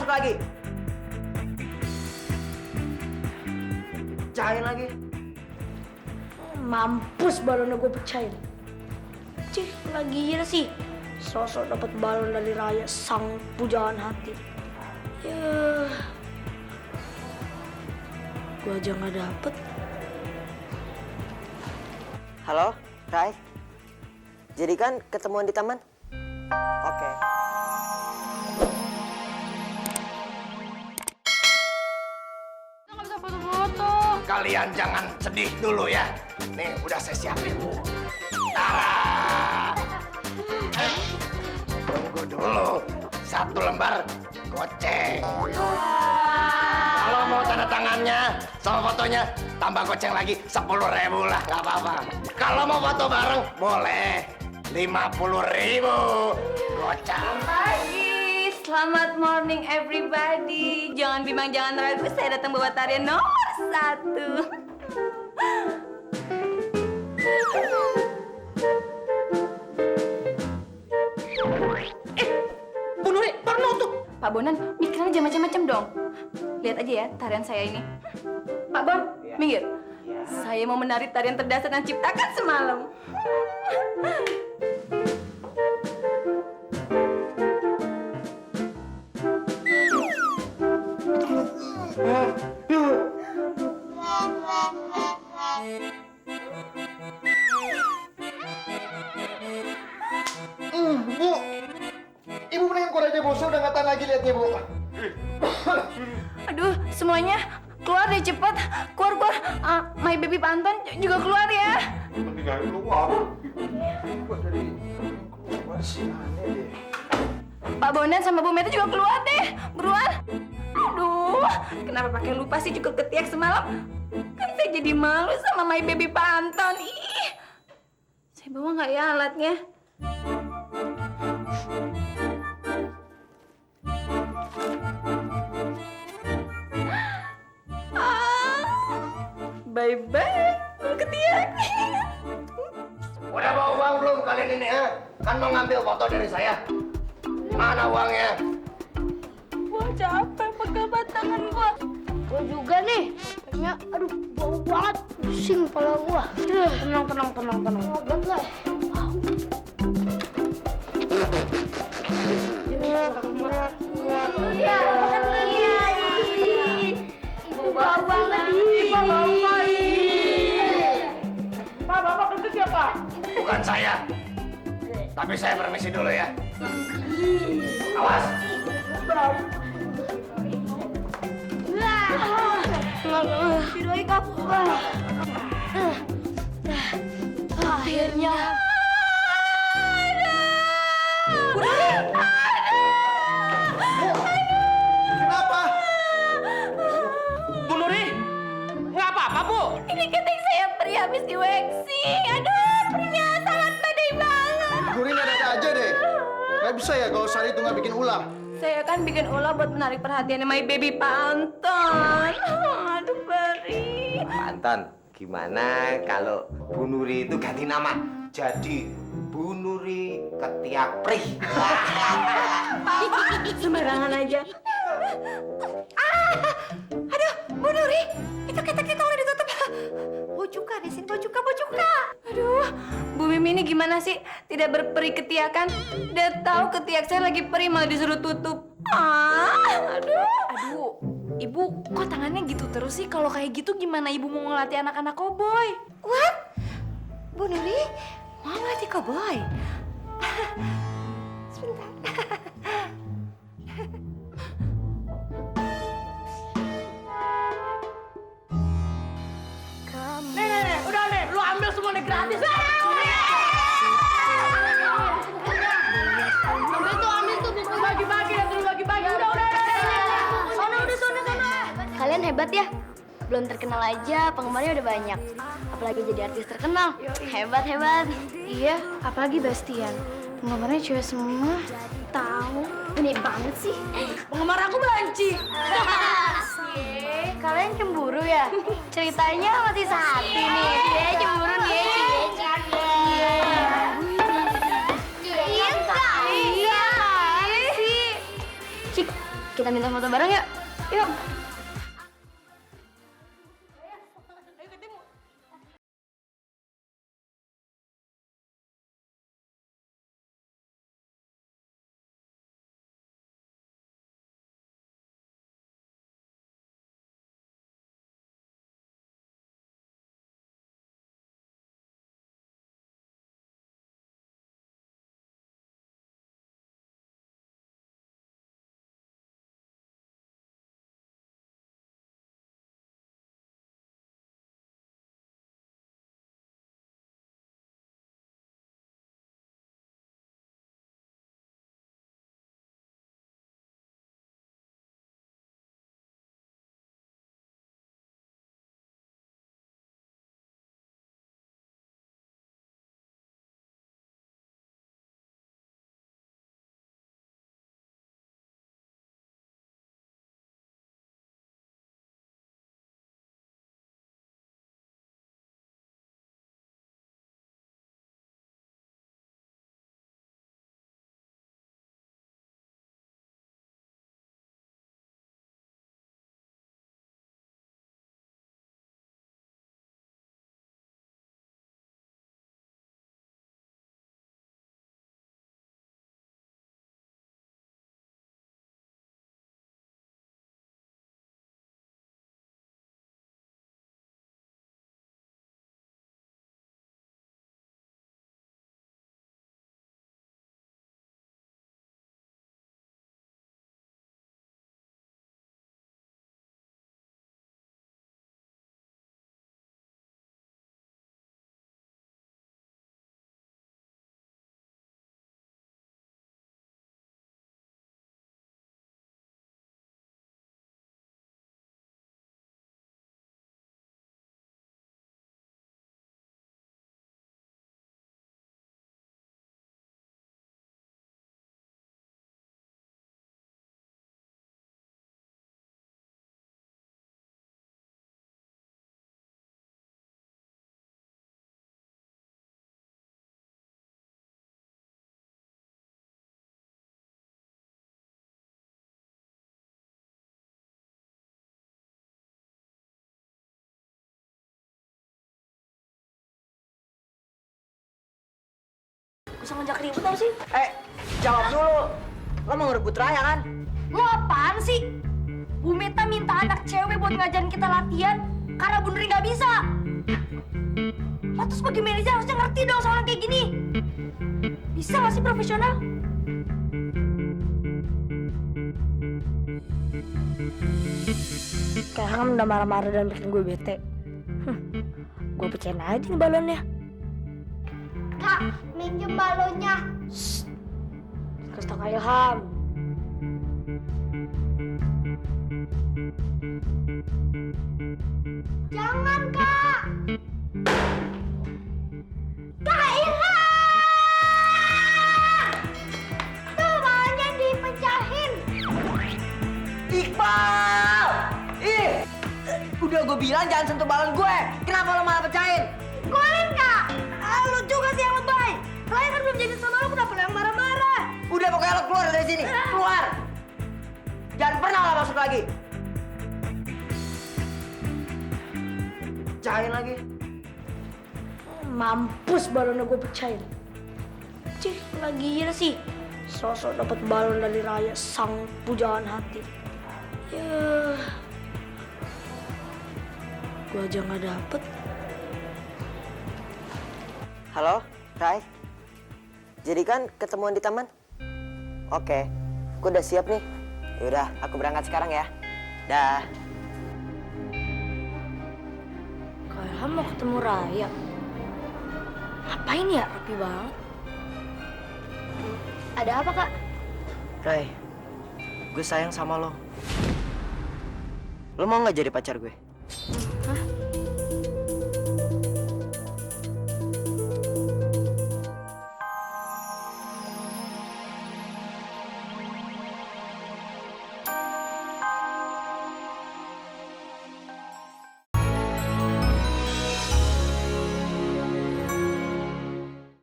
masuk lagi. Pecahin lagi. Mampus balonnya gue pecahin. Cih, lagi sih. Sosok dapat balon dari Raya, sang pujaan hati. Ya, gue aja nggak dapet. Halo, Rai. Jadi kan ketemuan di taman? Oke. Nggak bisa foto-foto. Kalian jangan sedih dulu ya. Nih, udah saya siapin. Tara! Tunggu dulu. 1 lembar goceng. Kalau mau tanda tangannya sama fotonya, tambah goceng lagi 10.000 lah, nggak apa-apa. Kalau mau foto bareng, boleh 50.000 goceng. Pagi, selamat morning everybody. Jangan bimbang, jangan ragu, saya datang bawa tarian nomor 1. Bu Nuri, porno tuh. Pak Bonan, mikirnya jangan macam-macam dong. Lihat aja ya tarian saya ini. Pak Bon, minggir. Saya mau menari tarian terdasar yang ciptakan semalam. Bu, Ibu mendingan keluar aja, Bu. Saya udah nggak tahan lagi liatnya, Bu. Aduh, semuanya keluar deh cepet. Keluar. My baby Pak Anton juga keluar ya. Tapi nggak keluar. Buat dari keluar sih aneh deh. Pak Bonan sama Bu Meta juga keluar deh. Buruan. Aduh, kenapa pakai lupa sih cukup ketiak semalam? Kan saya jadi malu sama my baby Pak Anton. Ih, saya bawa nggak ya alatnya? Bye-bye, ketiak. Udah bawa uang belum kalian ini, ha? Kan mau ngambil foto dari saya. Mana uangnya? Wah, capek pegal tangan gua. Gue juga nih. Kayaknya, aduh, bau banget. Pusing kepala gua. Tenang. Obat lah. Ibu bau banget. Pak, Bapak kentut ya, Pak? Bukan saya. Tapi saya permisi dulu ya. Awas. Hidoi kamu. Akhirnya. Kenapa? Bu Nuri, nggak apa-apa, Bu. Ini ketik saya peri habis di waxing. Aduh, perinya sangat badai banget. Gurin ada aja deh. Gak bisa ya kalau Sari itu nggak bikin ulah. Saya kan bikin ulah buat menarik perhatian my baby Pak Anton. Aduh, peri. Pak Anton, gimana kalau Bu Nuri itu ganti nama jadi Bu Nuri Ketiak Prih? Sembarangan aja. Aduh, Bu Nuri, itu keteknya tolong ditutup. Bocuka di sini, bocuka. Aduh, Bu Mimi ini gimana sih? Tidak berperi ketiakan. Udah tahu ketiak saya lagi perih malah disuruh tutup. Aduh, Ibu kok tangannya gitu terus sih? Kalau kayak gitu gimana Ibu mau ngelatih anak-anak koboi? What? Bu Nuri, mau melatih koboi? Sebentar. Nih, udah nih, lu ambil semua nih gratis. Ambil tuh, Bagi-bagi, udah. Sono. Kalian hebat ya. Belum terkenal aja, penggemarnya udah banyak. Apalagi jadi artis terkenal. Hebat. Iya, apalagi Bastian. Penggemarnya cewek semua. Tahu, ini banget sih. Penggemar aku banci. Kalian cemburu ya? Ceritanya masih sehati nih. Dia cemburu dia. Iya. Cik, kita kita minta foto bareng yuk. Yuk. Gak usah ngajak ribut tau sih. Jawab dulu. Lo mau ngerebut Raya kan? Lo apaan sih? Bu Meta minta anak cewek buat ngajarin kita latihan karena Bu Nuri nggak bisa. Lo tuh sebagai manajer harusnya ngerti dong soal kayak gini. Bisa nggak sih profesional? Kayak Ham udah marah-marah dan bikin gue bete. Gue pecahin aja nih balonnya. Kak, minjem balonnya. Kasih tau Kak Ilham. Jangan, Kak. Kak Ilham! Tuh balonnya dipecahin. Iqbal! Udah gue bilang jangan sentuh balon gue. Kenapa lo malah pecahin? Golin, Kak. Lu juga sih yang lebay. Raya kan belum jadi sama lu, kenapa lu yang marah-marah? Udah pokoknya lo keluar dari sini. Keluar! Jangan pernah lo masuk lagi. Pecahin lagi. Mampus balonnya gue pecahin. Cih, lagi gila sih. Sosok dapat balon dari Raya, sang pujaan hati. Ya, gue aja nggak dapet. Halo, Rai. Jadi kan ketemuan di taman? Oke, gue udah siap nih. Yaudah, aku berangkat sekarang ya. Dah. Kak Ilham mau ketemu Raya. Ngapain ya? Rapi banget. Ada apa, Kak? Rai, gue sayang sama lo. Lo mau nggak jadi pacar gue?